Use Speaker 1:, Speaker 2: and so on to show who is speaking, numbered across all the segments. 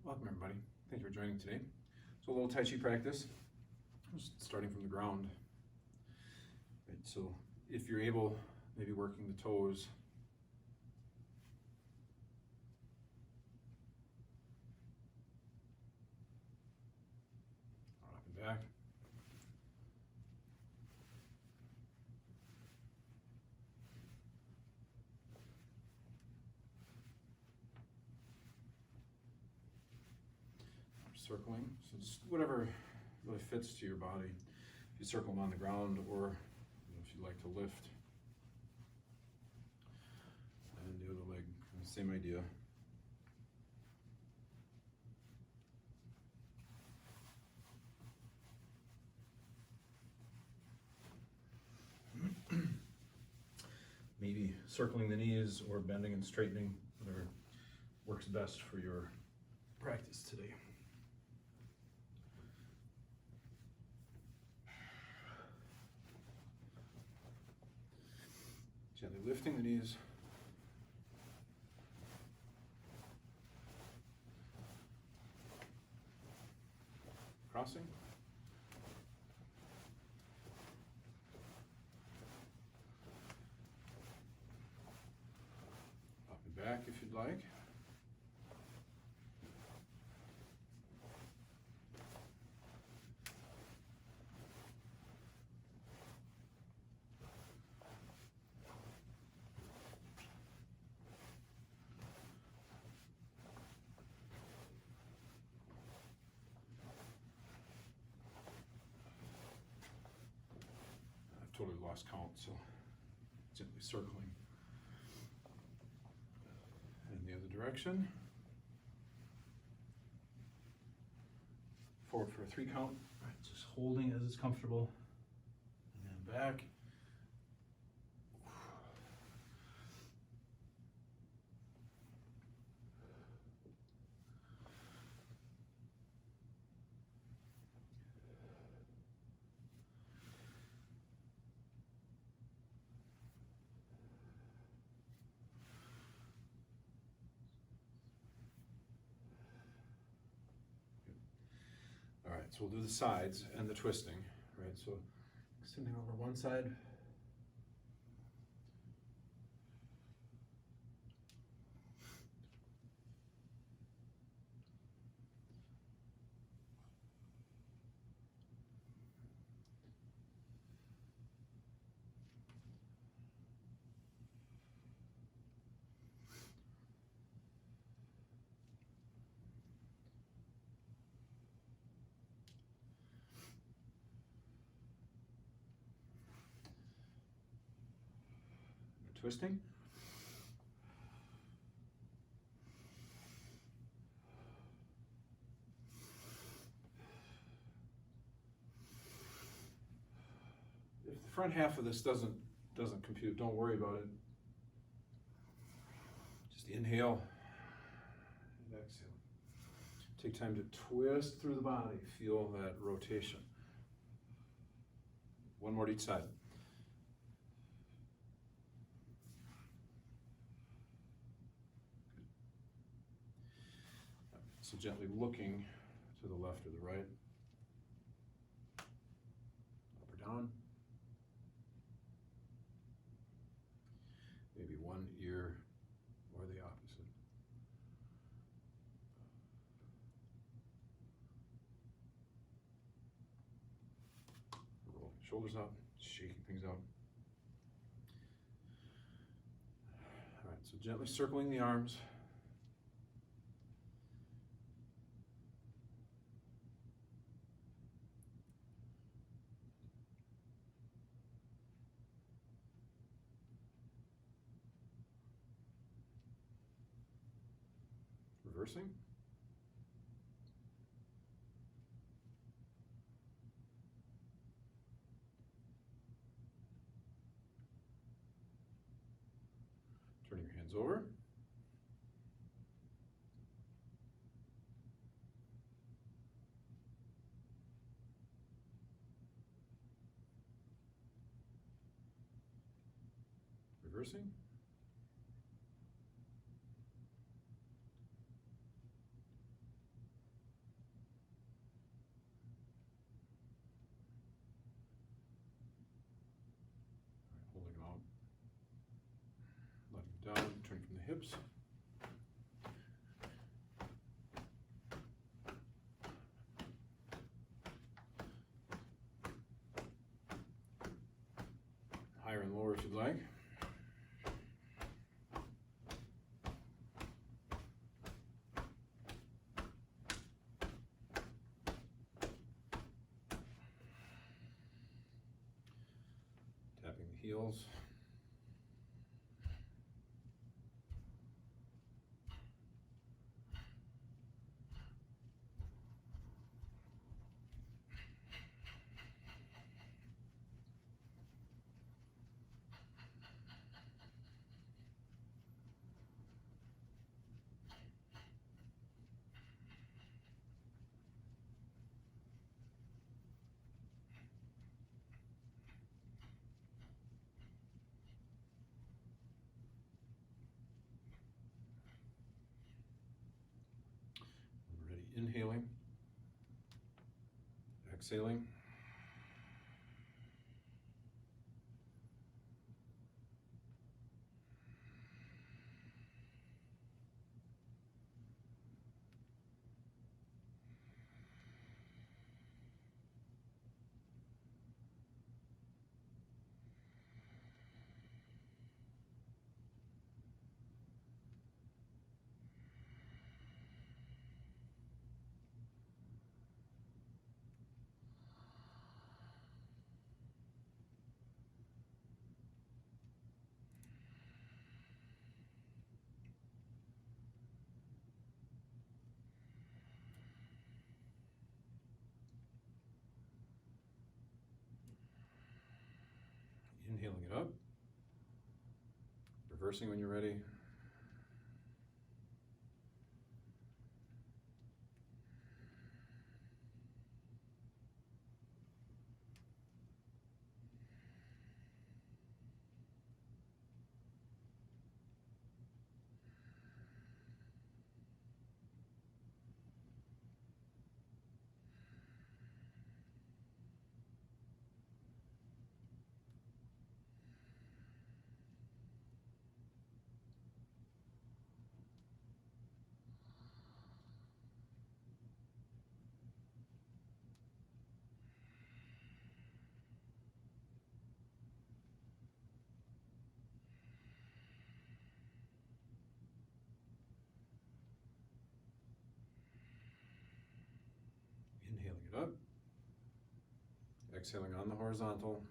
Speaker 1: Welcome everybody. Thank you for joining today. So a little Tai Chi practice, just starting from the ground. Right, so if you're able, maybe working the toes. Up and back. Circling, so just whatever really fits to your body. If you circle them on the ground, or if you like to lift. And the other leg, same idea. Maybe circling the knees or bending and straightening, whatever works best for your practice today. Gently lifting the knees. Crossing. Up and back if you'd like. Totally lost count, so gently circling. And the other direction. Forward for a 3 count. All right, just holding as it's comfortable. And then back. All right, so we'll do the sides and the twisting, right? So extending over one side. Twisting. If the front half of this doesn't compute, don't worry about it. Just inhale and exhale. Take time to twist through the body. Feel that rotation. One more to each side. So gently looking to the left or the right, up or down. Maybe one ear or the opposite. Rolling shoulders up, shaking things out. All right, so gently circling the arms. Reversing. Turning your hands over. Reversing. hips. Higher and lower if you'd like. Tapping the heels. Ready, inhaling, exhaling. Inhaling it up, reversing when you're ready. Inhaling it up, exhaling on the horizontal.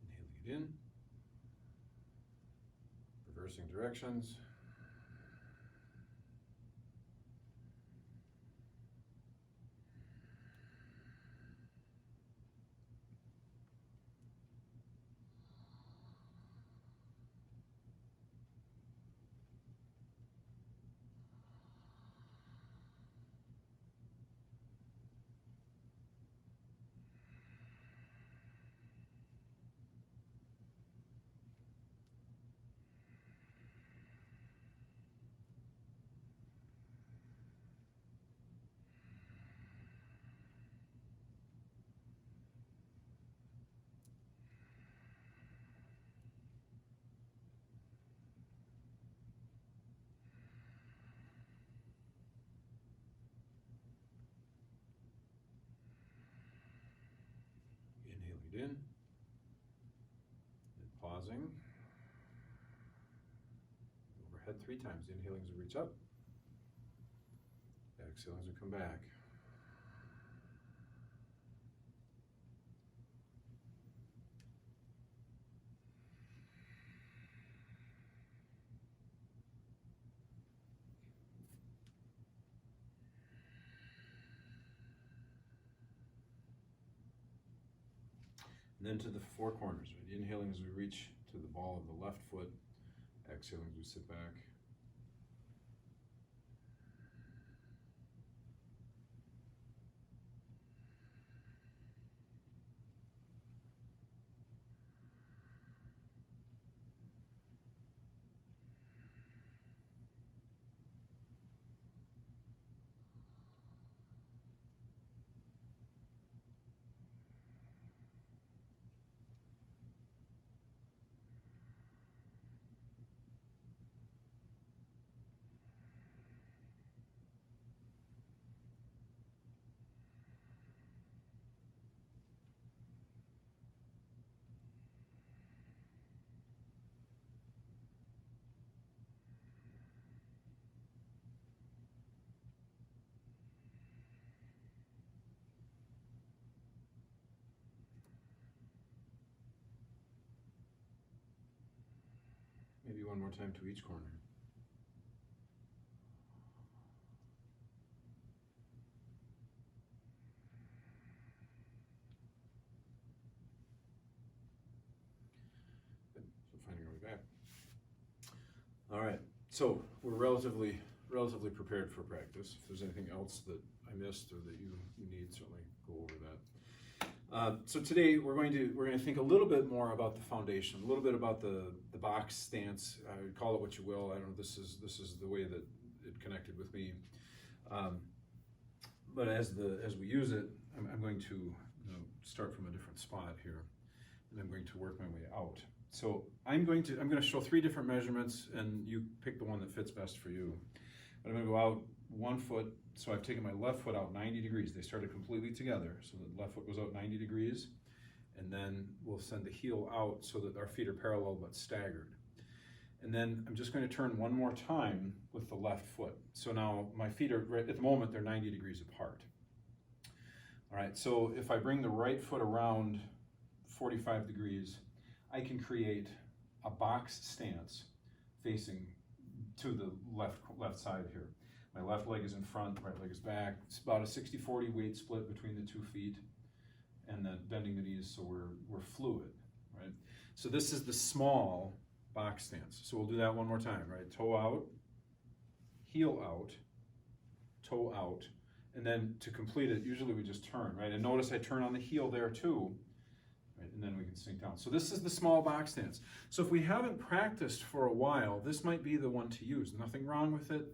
Speaker 1: Inhaling it in, reversing directions. Inhaling it in, and pausing. Overhead 3 times. Inhaling as we reach up, exhaling as we come back. And then to the four corners, right? Inhaling as we reach to the ball of the left foot, exhaling as we sit back. Maybe one more time to each corner. Good. So finding our way back. All right. So we're relatively prepared for practice. If there's anything else that I missed or that you need, certainly go over that. So today we're going to think a little bit more about the foundation, a little bit about the box stance. Call it what you will. I don't know. This is the way that it connected with me. But as we use it, I'm going to start from a different spot here, and I'm going to work my way out. So I'm going to show 3 different measurements, and you pick the one that fits best for you. But I'm going to go out 1 foot. So I've taken my left foot out 90 degrees. They started completely together. So the left foot goes out 90 degrees, and then we'll send the heel out so that our feet are parallel but staggered. And then I'm just going to turn one more time with the left foot. So now my feet are, at the moment, they're 90 degrees apart. All right, so if I bring the right foot around 45 degrees, I can create a box stance facing to the left side here. My left leg is in front, right leg is back. It's about a 60-40 weight split between the 2 feet, and then bending the knees so we're fluid, right? So this is the small box stance. So we'll do that one more time, right? Toe out, heel out, toe out, and then to complete it, usually we just turn, right? And notice I turn on the heel there too, right? And then we can sink down. So this is the small box stance. So if we haven't practiced for a while, this might be the one to use. Nothing wrong with it.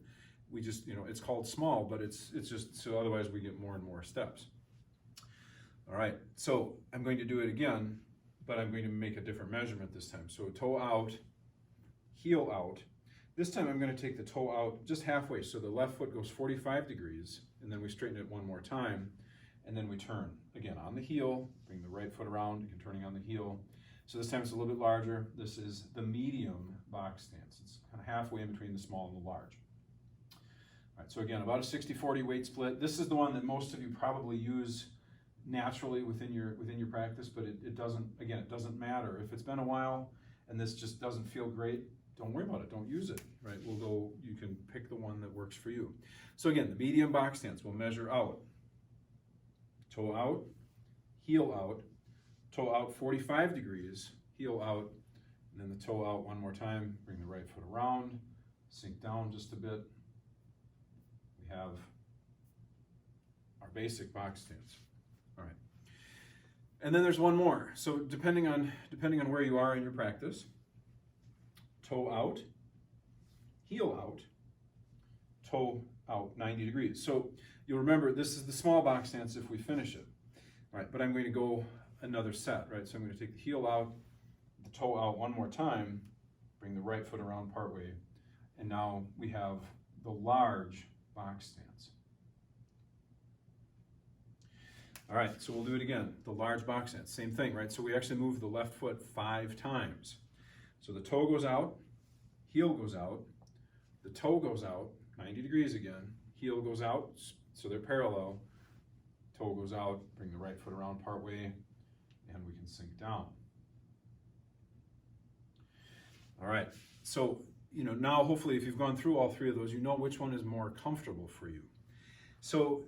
Speaker 1: We just, it's called small, but it's just, so otherwise we get more and more steps. All right, so I'm going to do it again, but I'm going to make a different measurement this time. So toe out, heel out. This time I'm going to take the toe out just halfway. So the left foot goes 45 degrees, and then we straighten it one more time, and then we turn. Again, on the heel, bring the right foot around, again, turning on the heel. So this time it's a little bit larger. This is the medium box stance. It's kind of halfway in between the small and the large. All right, so again, about a 60-40 weight split. This is the one that most of you probably use naturally within your practice, but it doesn't matter. If it's been a while and this just doesn't feel great, don't worry about it. Don't use it, right? You can pick the one that works for you. So again, the medium box stance, we'll measure out. Toe out, heel out 45 degrees, heel out, and then the toe out one more time. Bring the right foot around, sink down just a bit. We have our basic box stance. All right. And then there's one more. So depending on where you are in your practice, toe out, heel out, toe out 90 degrees. So you'll remember this is the small box stance if we finish it. All right, but I'm going to go another set, right? So I'm going to take the heel out, the toe out one more time, bring the right foot around partway, and now we have the large box stance. All right, so we'll do it again. The large box stance, same thing, right? So we actually move the left foot 5 times. So the toe goes out, heel goes out, the toe goes out, 90 degrees again, heel goes out, so they're parallel, toe goes out, bring the right foot around partway, and we can sink down. All right, so now hopefully if you've gone through all 3 of those, you know which one is more comfortable for you. So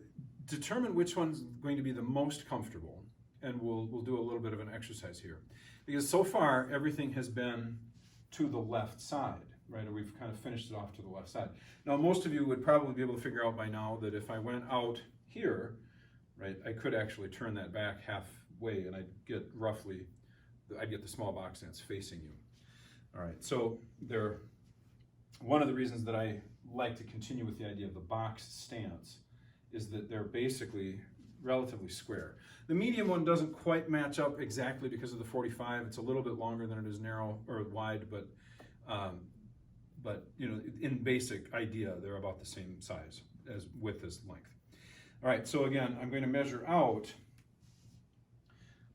Speaker 1: determine which one's going to be the most comfortable, and we'll do a little bit of an exercise here. Because so far, everything has been to the left side, right? And we've kind of finished it off to the left side. Now, most of you would probably be able to figure out by now that if I went out here, right, I could actually turn that back halfway and I'd get the small box stance facing you. All right, so one of the reasons that I like to continue with the idea of the box stance is that they're basically relatively square. The medium one doesn't quite match up exactly because of the 45. It's a little bit longer than it is narrow or wide, but you know, in basic idea, they're about the same size as width as length. All right, so again, I'm going to measure out,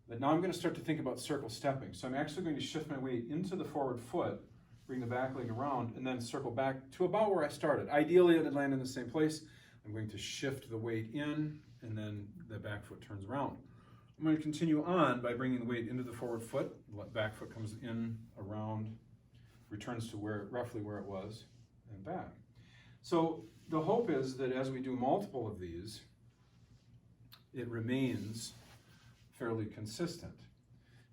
Speaker 1: but now I'm going to start to think about circle stepping. So I'm actually going to shift my weight into the forward foot, bring the back leg around, and then circle back to about where I started. Ideally, it'd land in the same place. I'm going to shift the weight in, and then the back foot turns around. I'm going to continue on by bringing the weight into the forward foot. The back foot comes in, around, returns to roughly where it was, and back. So the hope is that as we do multiple of these, it remains fairly consistent.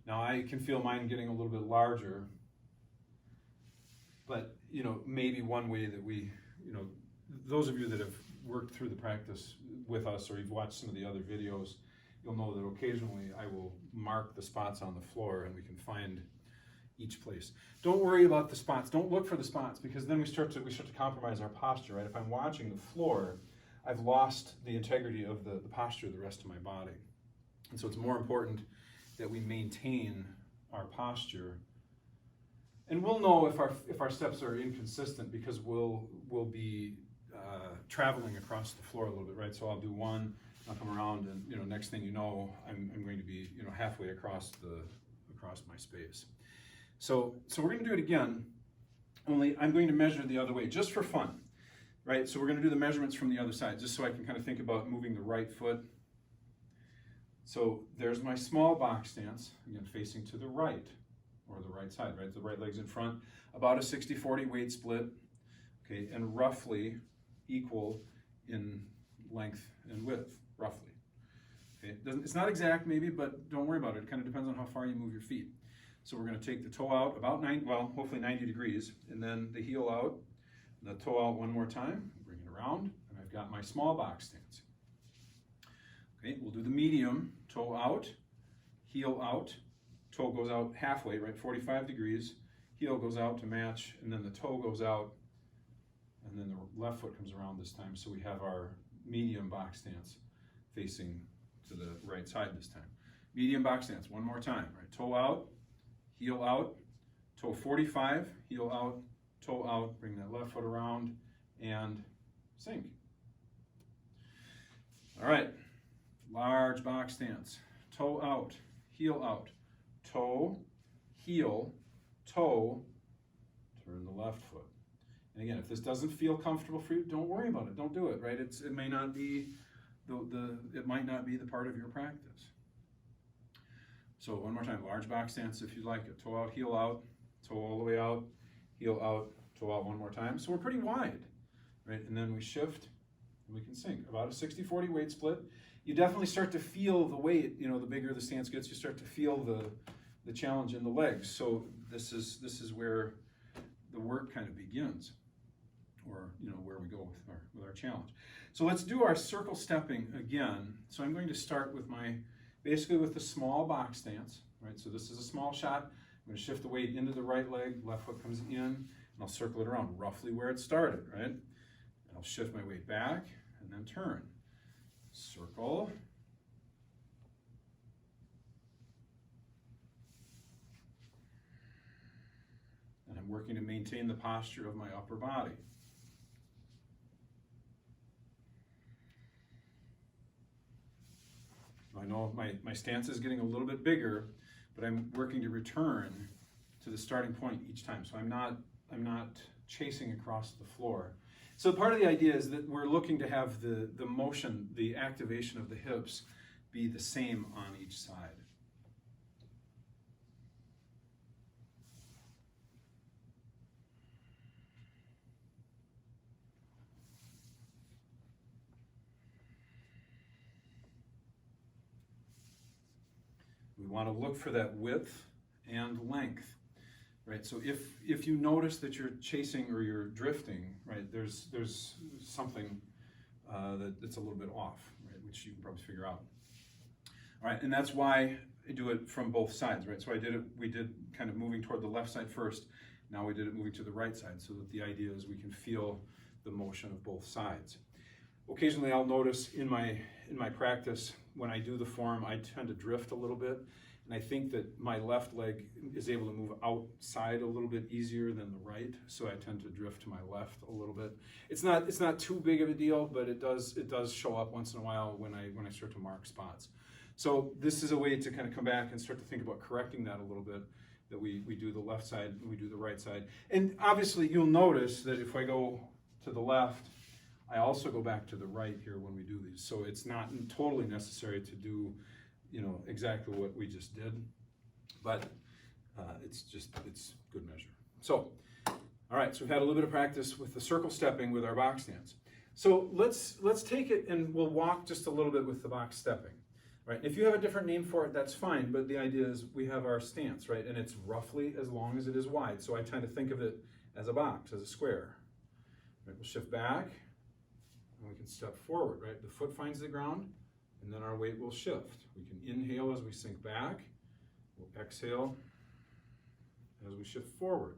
Speaker 1: Now I can feel mine getting a little bit larger, but you know, maybe one way that we, you know, those of you that have worked through the practice with us or you've watched some of the other videos, you'll know that occasionally I will mark the spots on the floor and we can find each place. Don't worry about the spots. Don't look for the spots, because then we start to compromise our posture, right? If I'm watching the floor, I've lost the integrity of the posture of the rest of my body. And so it's more important that we maintain our posture. And we'll know if our steps are inconsistent because we'll be traveling across the floor a little bit, right? So I'll do one, I'll come around, and you know, next thing you know, I'm going to be, you know, halfway across my space. So we're going to do it again, only I'm going to measure the other way just for fun, right? So we're going to do the measurements from the other side, just so I can kind of think about moving the right foot. So there's my small box stance, again, facing to the right, or the right side, right? The right leg's in front, about a 60-40 weight split, okay, and roughly equal in length and width, roughly. Okay, it's not exact maybe, but don't worry about it. It kind of depends on how far you move your feet. So we're going to take the toe out about hopefully 90 degrees, and then the heel out, and the toe out one more time, bring it around, and I've got my small box stance. Okay, we'll do the medium, toe out, heel out, toe goes out halfway, right, 45 degrees, heel goes out to match, and then the toe goes out, and then the left foot comes around this time, so we have our medium box stance facing to the right side this time. Medium box stance, one more time, right, toe out, heel out, toe 45, heel out, toe out, bring that left foot around, and sink. All right, large box stance, toe out, toe, heel, toe, turn the left foot. And again, if this doesn't feel comfortable for you, don't worry about it. Don't do it, right? It may not be it might not be the part of your practice. So one more time, large box stance if you like it. Toe out, toe all the way out, heel out, toe out one more time. So we're pretty wide, right? And then we shift and we can sink. About a 60-40 weight split. You definitely start to feel the weight, you know, the bigger the stance gets, you start to feel the challenge in the legs. So this is where the work kind of begins, or you know, where we go with our challenge. So let's do our circle stepping again. So I'm going to start with basically with the small box stance, right? So this is a small shot. I'm going to shift the weight into the right leg, left foot comes in, and I'll circle it around roughly where it started, right? And I'll shift my weight back and then turn. Circle. And I'm working to maintain the posture of my upper body. I know my stance is getting a little bit bigger, but I'm working to return to the starting point each time. So I'm not chasing across the floor. So part of the idea is that we're looking to have the motion, the activation of the hips be the same on each side. We want to look for that width and length, right? So if you notice that you're chasing or you're drifting, right, there's something that's a little bit off, right, which you can probably figure out. All right, and that's why I do it from both sides, right? So we did kind of moving toward the left side first. Now we did it moving to the right side, so that the idea is we can feel the motion of both sides. Occasionally I'll notice in my practice, when I do the form, I tend to drift a little bit. And I think that my left leg is able to move outside a little bit easier than the right, so I tend to drift to my left a little bit. It's not too big of a deal, but it does show up once in a while when I start to mark spots. So this is a way to kind of come back and start to think about correcting that a little bit, that we do the left side and we do the right side. And obviously you'll notice that if I go to the left, I also go back to the right here when we do these. So it's not totally necessary to do, exactly what we just did, but it's good measure. So, all right, so we've had a little bit of practice with the circle stepping with our box stance. So let's take it and we'll walk just a little bit with the box stepping, right? If you have a different name for it, that's fine, but the idea is we have our stance, right? And it's roughly as long as it is wide. So I tend to think of it as a box, as a square. Right, we'll shift back and we can step forward, right? The foot finds the ground, and then our weight will shift. We can inhale as we sink back. We'll exhale as we shift forward.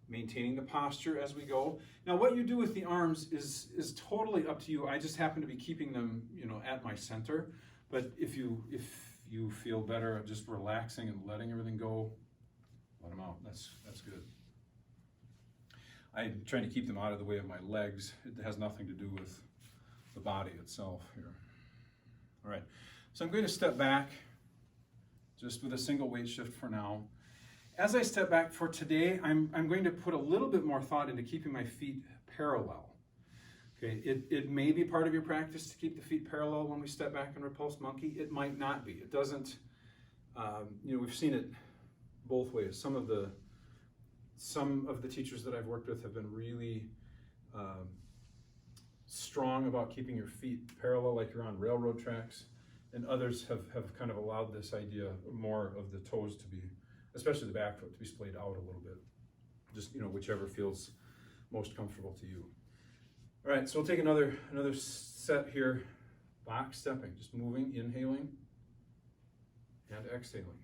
Speaker 1: Maintaining the posture as we go. Now what you do with the arms is totally up to you. I just happen to be keeping them, at my center. But if you feel better just relaxing and letting everything go, let them out. That's good. I'm trying to keep them out of the way of my legs. It has nothing to do with the body itself here. All right, so I'm going to step back just with a single weight shift for now. As I step back for today, I'm going to put a little bit more thought into keeping my feet parallel. Okay, it may be part of your practice to keep the feet parallel when we step back in repulsed monkey. It might not be. It doesn't, we've seen it both ways. Some of the teachers that I've worked with have been really strong about keeping your feet parallel like you're on railroad tracks, and others have kind of allowed this idea more of the toes to be, especially the back foot, to be splayed out a little bit. Just, whichever feels most comfortable to you. All right, so we'll take another set here, box stepping, just moving, inhaling and exhaling.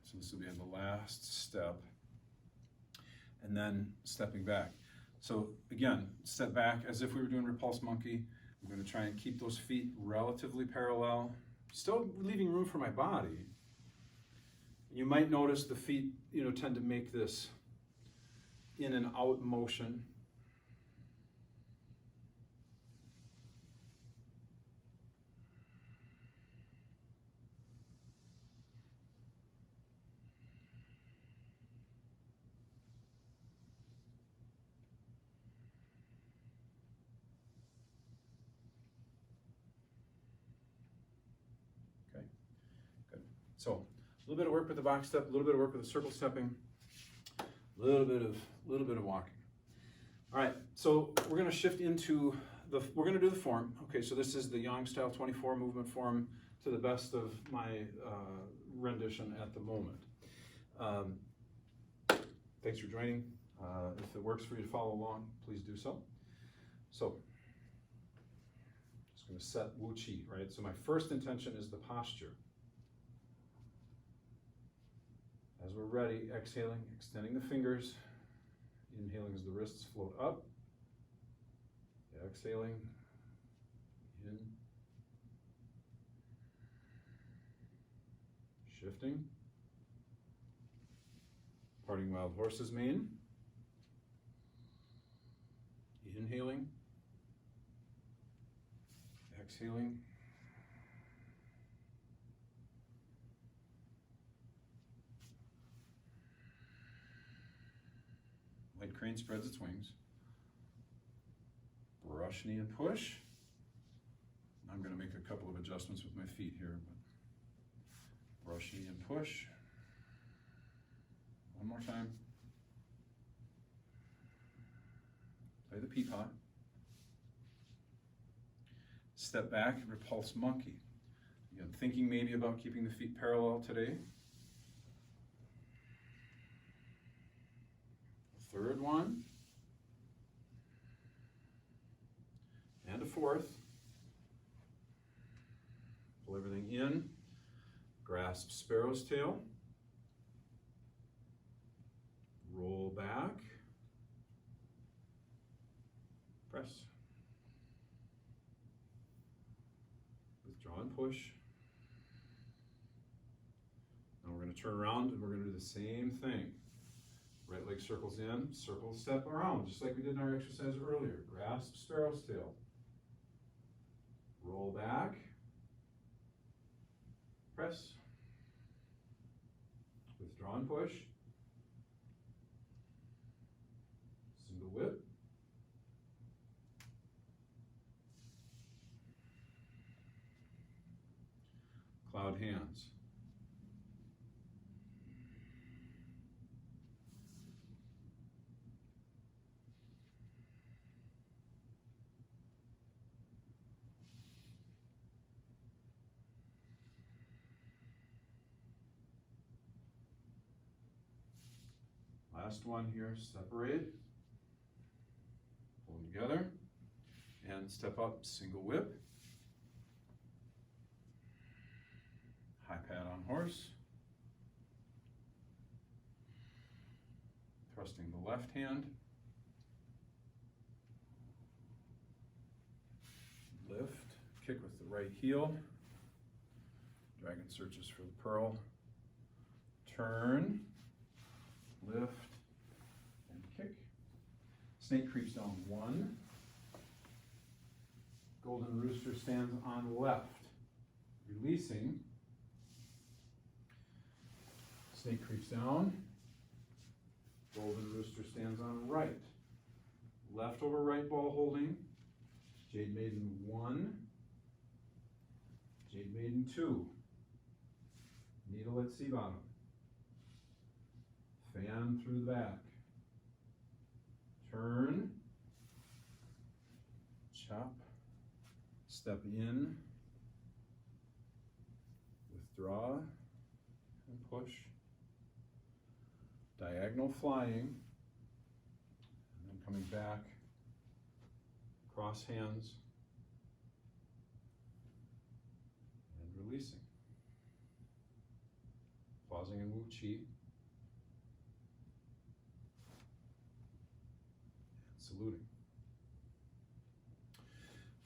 Speaker 1: So this will be in the last step, and then stepping back. So again, step back as if we were doing repulsed monkey. I'm going to try and keep those feet relatively parallel, still leaving room for my body. You might notice the feet, tend to make this in and out motion. So a little bit of work with the box step, a little bit of work with the circle stepping, a little bit of walking. All right, so we're going to shift into we're going to do the form. Okay, so this is the Yang Style 24 movement form to the best of my rendition at the moment. Thanks for joining. If it works for you to follow along, please do so. So, just going to set Wu Qi, right? So my first intention is the posture. As we're ready, exhaling, extending the fingers. Inhaling as the wrists float up. Exhaling, in. Shifting. Parting wild horse's mane. Inhaling. Exhaling. crane spreads its wings. Brush, knee, and push. I'm going to make a couple of adjustments with my feet here. But brush, knee, and push. One more time. Play the peapod. Step back and repulse monkey. Again, thinking maybe about keeping the feet parallel today. Third one. And a fourth. Pull everything in. Grasp sparrow's tail. Roll back. Press. Withdraw and push. Now we're going to turn around and we're going to do the same thing. Right leg circles in, circle, step around, just like we did in our exercise earlier. Grasp sparrow's tail. Roll back. Press. Withdraw and push. Single whip. Cloud hands. Last one here, separate, pull them together, and step up, single whip, high pad on horse, thrusting the left hand, lift, kick with the right heel, dragon searches for the pearl, turn, lift, and kick. Snake creeps down 1. Golden rooster stands on left. Releasing. Snake creeps down. Golden rooster stands on right. Left over right ball holding. Jade Maiden 1. Jade Maiden 2. Needle at sea bottom. Fan through the back. Turn. Chop. Step in. Withdraw. And push. Diagonal flying. And then coming back. Cross hands. And releasing. Pausing in Wu Chi. Saluting.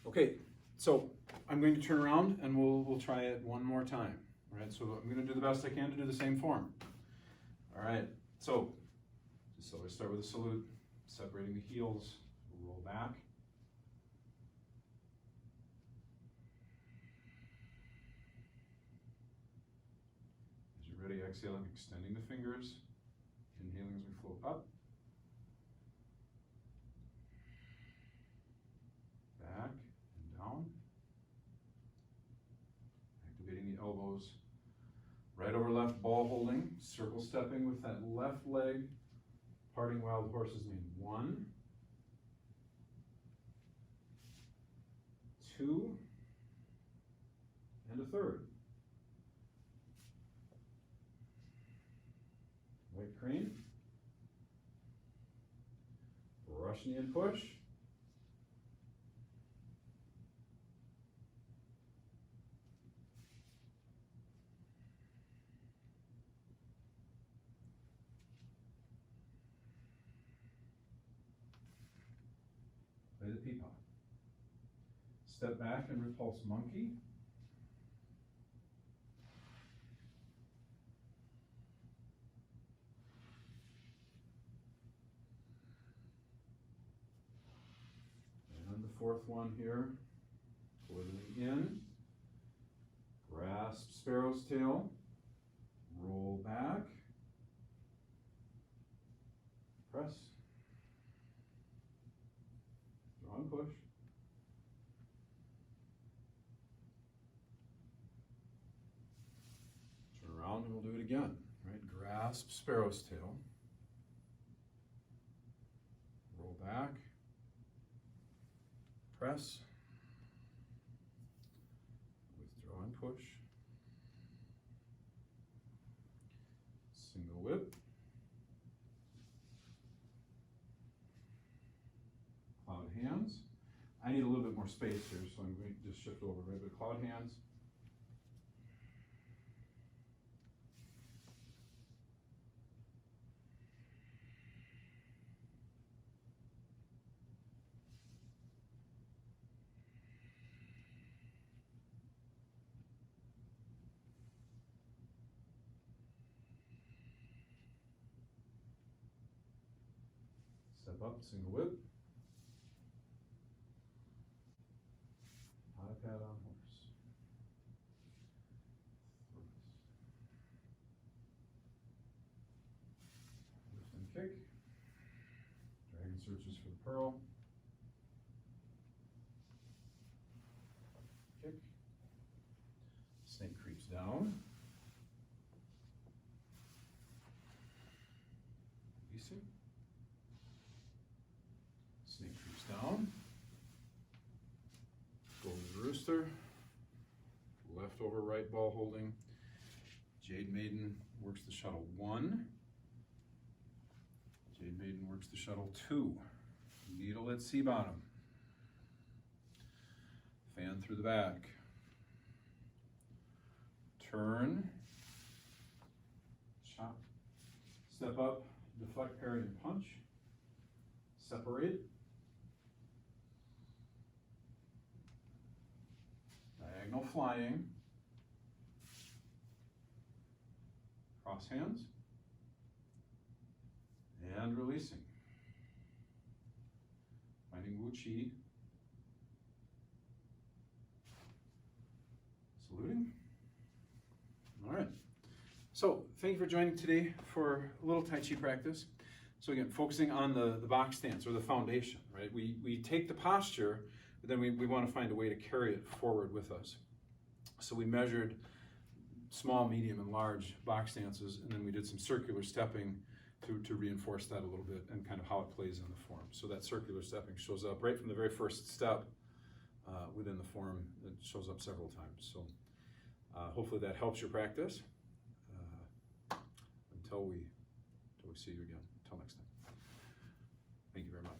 Speaker 1: Okay, so I'm going to turn around and we'll try it one more time. All right, so I'm going to do the best I can to do the same form. All right, so just always start with a salute, separating the heels, roll back. As you're ready, exhaling, extending the fingers, inhaling as we float up. Back and down. Activating the elbows. Right over left ball holding. Circle stepping with that left leg. Parting wild horse's mane. 1, 2, and a third. White crane. Brush knee and push. Play the peapod. Step back and repulse monkey. And the fourth one here. Pull everything in. Grasp sparrow's tail. Roll back. Press. again, right? Grasp sparrow's tail. Roll back. Press. Withdraw and push. Single whip. Cloud hands. I need a little bit more space here, so I'm going to just shift over, right? But cloud hands. Step up, single whip. Pad on horse. Lift and kick. Dragon searches for the pearl. Kick. Snake creeps down. Releasing. Snake creeps down. Golden Rooster, left over right ball holding. Jade Maiden works the shuttle 1. Jade Maiden works the shuttle 2. Needle at sea bottom. Fan through the back. Turn. Chop. Step up, deflect, parry, and punch. Separate. Diagonal flying, cross hands, and releasing. Finding Wu Chi. Saluting. All right. So thank you for joining today for a little Tai Chi practice. So again, focusing on the box stance or the foundation, right? We take the posture, but then we want to find a way to carry it forward with us. So we measured small, medium, and large box stances, and then we did some circular stepping to reinforce that a little bit and kind of how it plays in the form. So that circular stepping shows up right from the very first step within the form. It shows up several times. So hopefully that helps your practice until we see you again. Until next time. Thank you very much.